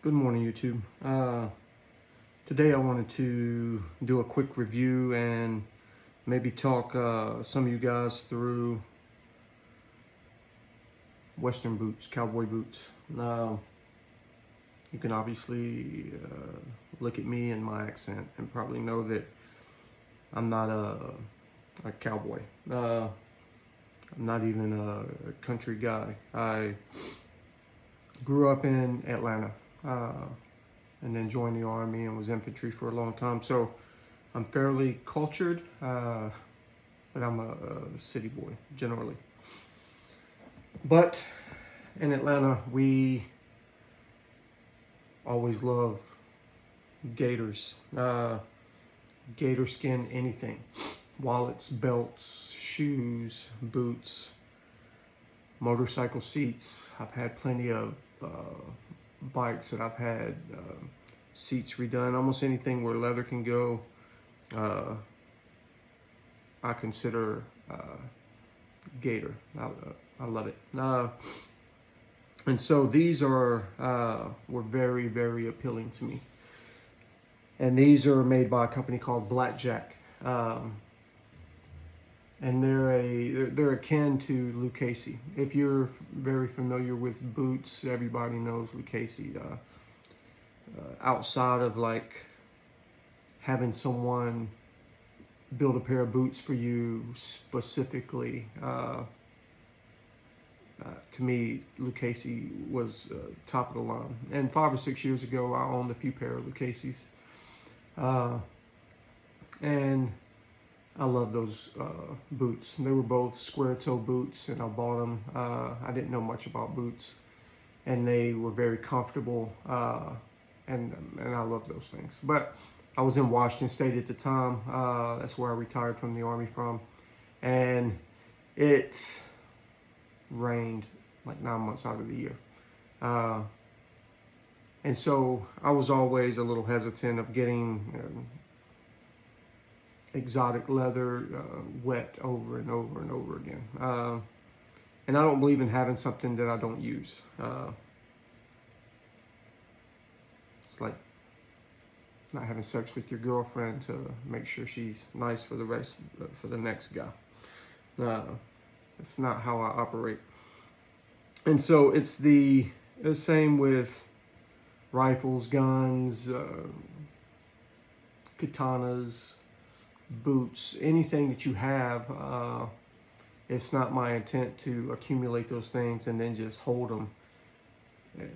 Good morning, YouTube. Today I wanted to do a quick review and maybe talk some of you guys through Western boots, cowboy boots. You can obviously look at me and my accent and probably know that I'm not a cowboy. I'm not even a country guy. I grew up in Atlanta. And then joined the Army and was infantry for a long time. So I'm fairly cultured, but I'm a city boy generally. But in Atlanta, we always love gators, gator skin, anything, wallets, belts, shoes, boots, motorcycle seats. I've had plenty of bikes that I've had seats redone. Almost anything where leather can go, I consider gator. I love it. And so these were very, very appealing to me. And these are made by a company called Black Jack. And they're akin to Lucchese. If you're very familiar with boots, everybody knows Lucchese. Outside of like having someone build a pair of boots for you specifically, to me, Lucchese was top of the line. And 5 or 6 years ago, I owned a few pair of Lucchese's. And I love those boots. They were both square toe boots, and I bought them. I didn't know much about boots, and they were very comfortable, and I love those things. But I was in Washington State at the time. That's where I retired from the Army from, and it rained like 9 months out of the year. And so I was always a little hesitant of getting exotic leather wet over and over and over again. And I don't believe in having something that I don't use. It's like not having sex with your girlfriend to make sure she's nice for the next guy. That's not how I operate. And so it's the same with rifles, guns, katanas, boots, anything that you have. It's not my intent to accumulate those things and then just hold them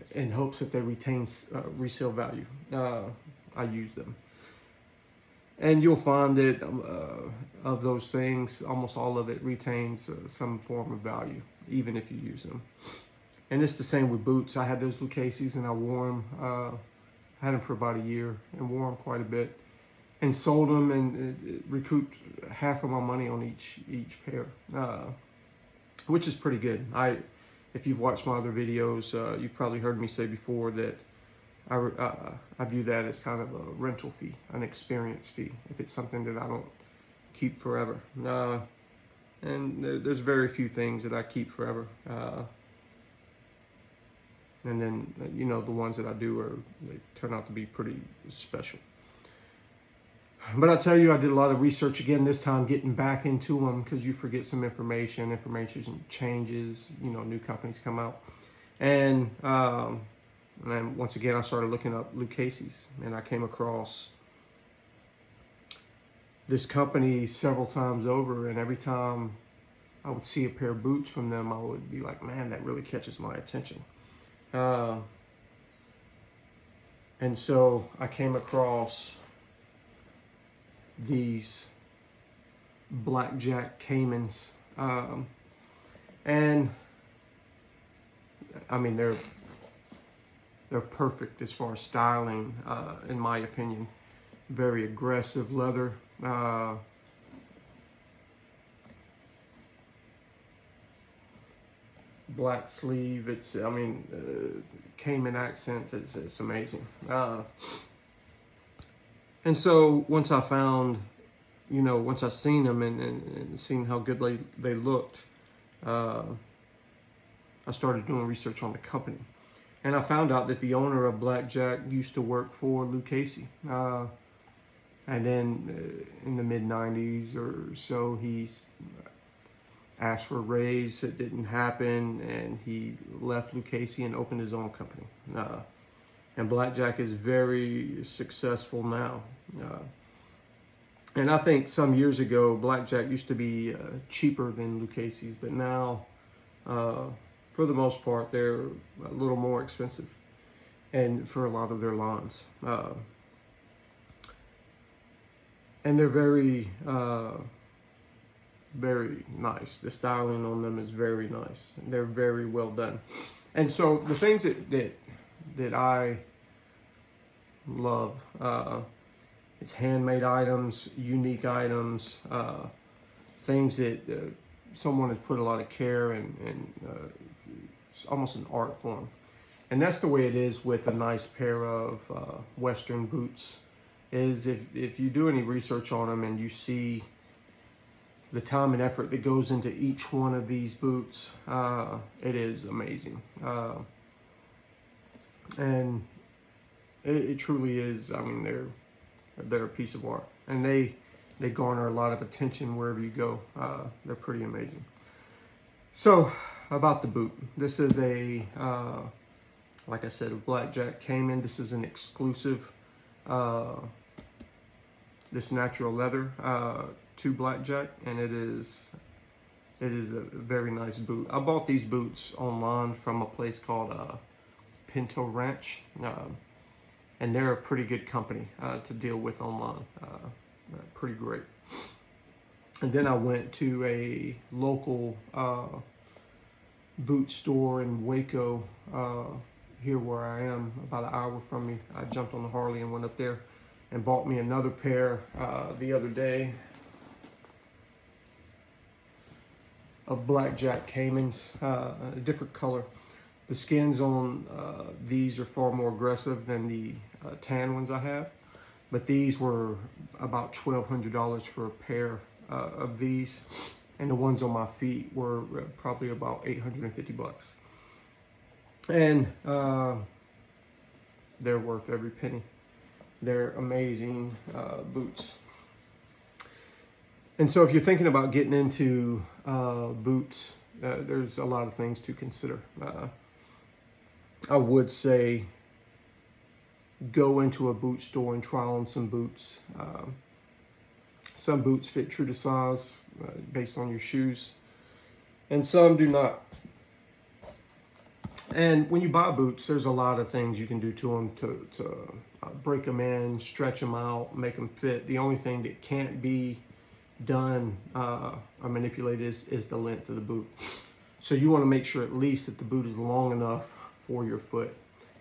in hopes that they retain resale value. I use them, and you'll find that of those things, almost all of it retains some form of value, even if you use them. And it's the same with boots. I had those Lucchese's and I wore them. I had them for about a year and wore them quite a bit, and sold them and recouped half of my money on each pair, which is pretty good. If you've watched my other videos, you've probably heard me say before that I view that as kind of a rental fee, an experience fee, if it's something that I don't keep forever. And there's very few things that I keep forever. And then, the ones that I do they turn out to be pretty special. But I tell you, I did a lot of research again this time, getting back into them, because you forget some information changes, new companies come out. And once again, I started looking up Lucchese's, and I came across this company several times over, and every time I would see a pair of boots from them, I would be like, man, that really catches my attention. And so I came across these Black Jack Caimans, and I mean they're perfect as far as styling, in my opinion. Very aggressive leather, black sleeve. It's Cayman accents. It's amazing. And so once I found, once I seen them and seen how good they looked, I started doing research on the company. And I found out that the owner of Black Jack used to work for Lou Casey. And then in the mid-90s or so, he asked for a raise. It didn't happen, and he left Lou Casey and opened his own company. And Black Jack is very successful now. And I think some years ago, Black Jack used to be cheaper than Lou Casey's, but now, for the most part, they're a little more expensive, and for a lot of their lines. And they're very, very nice. The styling on them is very nice. They're very well done. And so the things that I love, it's handmade items, unique items, things that someone has put a lot of care and it's almost an art form. And that's the way it is with a nice pair of Western boots. Is if you do any research on them and you see the time and effort that goes into each one of these boots, it is amazing. And it truly is. I mean, they're a piece of art, and they garner a lot of attention wherever you go. They're pretty amazing. So about the boot, this is a like I said, a Black Jack Caiman. This is an exclusive this natural leather to Black Jack, and it is a very nice boot. I bought these boots online from a place called Pinto Ranch, and they're a pretty good company to deal with online. Pretty great. And then I went to a local boot store in Waco, here where I am, about an hour from me. I jumped on the Harley and went up there and bought me another pair the other day of Black Jack Caimans, a different color. The skins on these are far more aggressive than the tan ones I have, but these were about $1,200 for a pair of these, and the ones on my feet were probably about $850. And they're worth every penny. They're amazing boots. And so if you're thinking about getting into boots, there's a lot of things to consider. I would say go into a boot store and try on some boots. Some boots fit true to size based on your shoes, and some do not. And when you buy boots, there's a lot of things you can do to them to break them in, stretch them out, make them fit. The only thing that can't be done or manipulated is the length of the boot. So you want to make sure at least that the boot is long enough for your foot.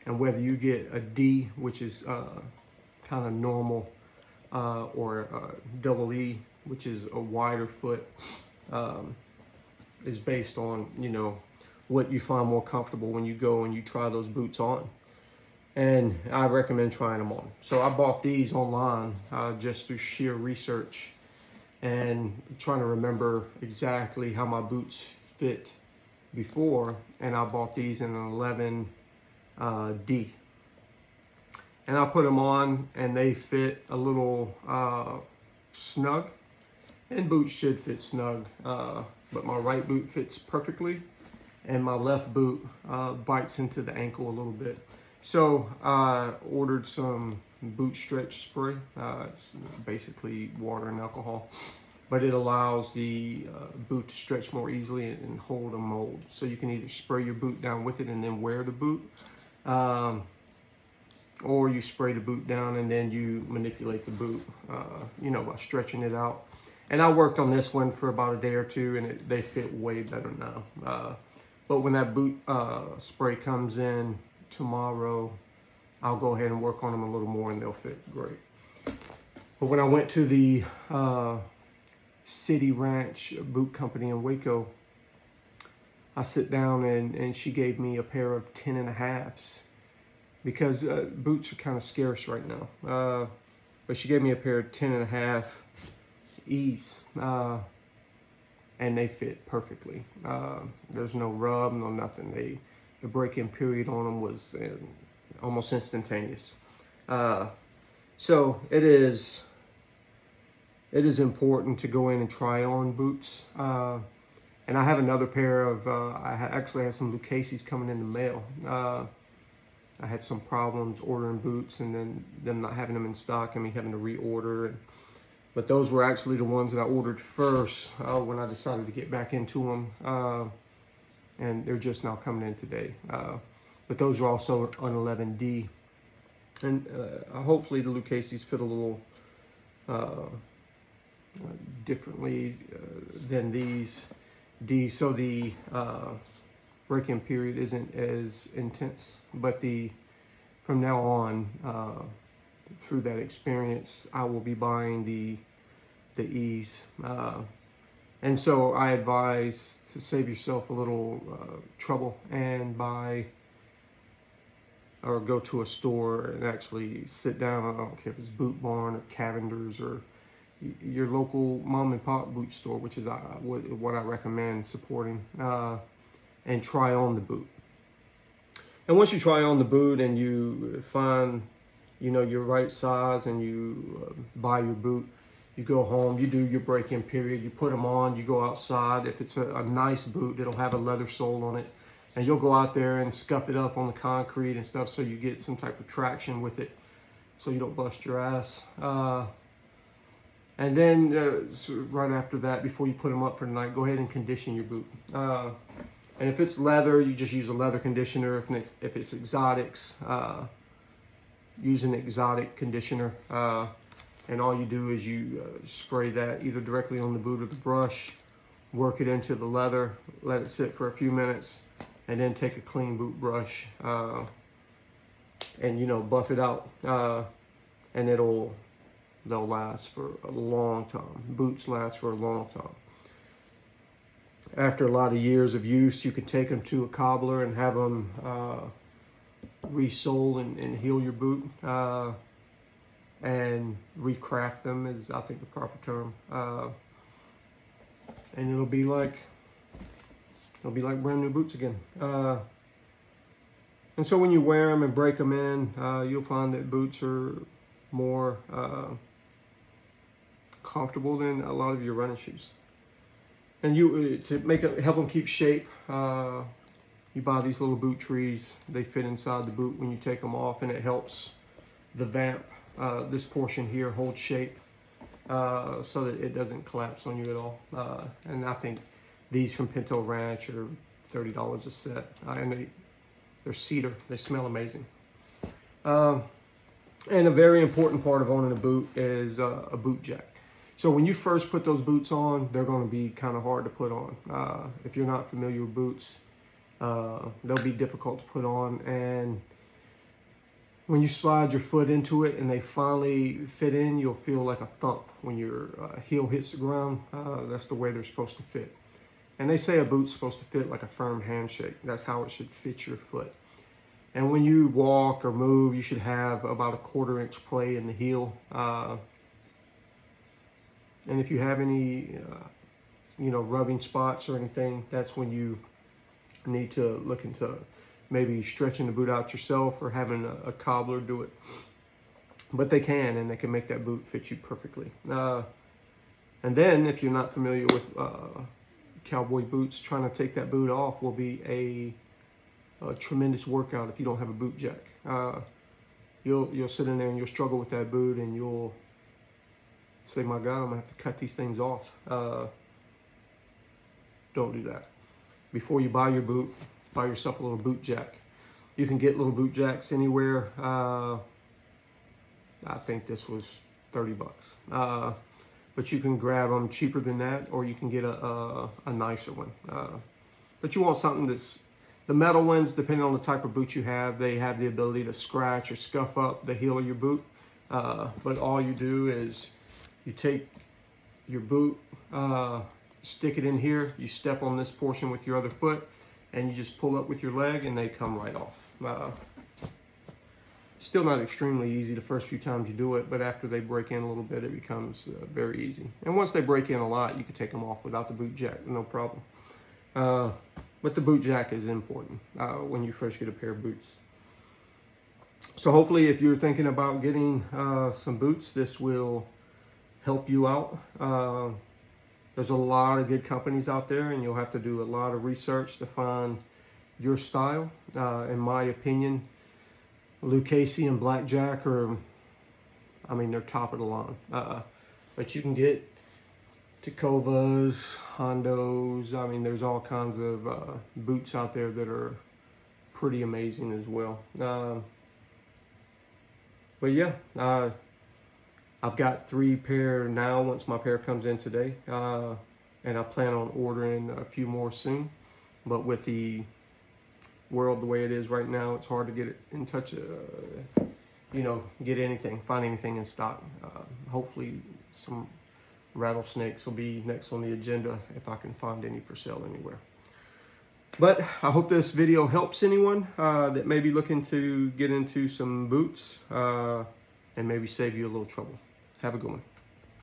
And whether you get a D, which is kind of normal, or double E, which is a wider foot, is based on, you know, what you find more comfortable when you go and you try those boots on. And I recommend trying them on. So I bought these online just through sheer research and trying to remember exactly how my boots fit before. And I bought these in an 11D. And I put them on and they fit a little snug. And boots should fit snug, but my right boot fits perfectly. And my left boot bites into the ankle a little bit. So I ordered some boot stretch spray. It's basically water and alcohol, but it allows the boot to stretch more easily and hold a mold. So you can either spray your boot down with it and then wear the boot, or you spray the boot down and then you manipulate the boot, you know, by stretching it out. And I worked on this one for about a day or two, and they fit way better now. But when that boot spray comes in tomorrow, I'll go ahead and work on them a little more and they'll fit great. But when I went to the City Ranch Boot Company in Waco, I sit down and she gave me a pair of 10.5s because boots are kind of scarce right now. But she gave me a pair of 10.5 E's. And they fit perfectly. There's no rub, no nothing. the break-in period on them was almost instantaneous. So it is important to go in and try on boots. And I have another pair of, actually had some Lucchese's coming in the mail. I had some problems ordering boots and then them not having them in stock and me having to reorder. But those were actually the ones that I ordered first when I decided to get back into them. And they're just now coming in today. But those are also an 11D. And hopefully the Lucchese's fit a little differently than these D, so the break-in period isn't as intense. But from now on, through that experience, I will be buying the E's. And so I advise to save yourself a little trouble and buy or go to a store and actually sit down. I don't care if it's Boot Barn or Cavender's or your local mom and pop boot store, which is what I recommend supporting, and try on the boot. And once you try on the boot and you find, your right size and you buy your boot, you go home, you do your break-in period, you put them on, you go outside. If it's a nice boot, it'll have a leather sole on it. And you'll go out there and scuff it up on the concrete and stuff so you get some type of traction with it so you don't bust your ass. And then so right after that, before you put them up for the night, go ahead and condition your boot. And if it's leather, you just use a leather conditioner. If it's exotics, use an exotic conditioner. And all you do is you spray that either directly on the boot or the brush, work it into the leather, let it sit for a few minutes, and then take a clean boot brush and buff it out, and they'll last for a long time. Boots last for a long time. After a lot of years of use, you can take them to a cobbler and have them resole and heal your boot, and recraft them is, I think, the proper term. And it'll be like brand new boots again. And so when you wear them and break them in, you'll find that boots are more comfortable than a lot of your running shoes. And to help them keep shape, you buy these little boot trees. They fit inside the boot when you take them off, and it helps the vamp, this portion here, hold shape so that it doesn't collapse on you at all. And I think these from Pinto Ranch are $30 a set, and they're cedar. They smell amazing. And a very important part of owning a boot is a boot jack. So when you first put those boots on, they're going to be kind of hard to put on. If you're not familiar with boots, they'll be difficult to put on. And when you slide your foot into it and they finally fit in, you'll feel like a thump when your heel hits the ground. That's the way they're supposed to fit. And they say a boot's supposed to fit like a firm handshake. That's how it should fit your foot. And when you walk or move, you should have about a 1/4 inch play in the heel. And if you have any, rubbing spots or anything, that's when you need to look into maybe stretching the boot out yourself or having a cobbler do it. But they can, and they can make that boot fit you perfectly. And then if you're not familiar with cowboy boots, trying to take that boot off will be a tremendous workout if you don't have a boot jack. You'll sit in there and you'll struggle with that boot, and you'll say, my God, I'm gonna have to cut these things off. Don't do that. Before you buy your boot, buy yourself a little boot jack. You can get little boot jacks anywhere. I think this was $30. But you can grab them cheaper than that, or you can get a nicer one. But you want something the metal ones, depending on the type of boot you have, they have the ability to scratch or scuff up the heel of your boot. But all you do is you take your boot, stick it in here, you step on this portion with your other foot, and you just pull up with your leg, and they come right off. Still not extremely easy the first few times you do it, but after they break in a little bit, it becomes very easy. And once they break in a lot, you can take them off without the boot jack, no problem. But the boot jack is important when you first get a pair of boots. So hopefully if you're thinking about getting some boots, this will help you out. There's a lot of good companies out there, and you'll have to do a lot of research to find your style. In my opinion, Lucchese and Black Jack are, I mean, they're top of the line. But you can get Tacovas, Hondos. I mean, there's all kinds of boots out there that are pretty amazing as well. But yeah, I've got 3 pair now once my pair comes in today. And I plan on ordering a few more soon. But with the world the way it is right now, it's hard to get it in touch, you know, find anything in stock. Hopefully some rattlesnakes will be next on the agenda if I can find any for sale anywhere. But I hope this video helps anyone that may be looking to get into some boots and maybe save you a little trouble. Have a good one.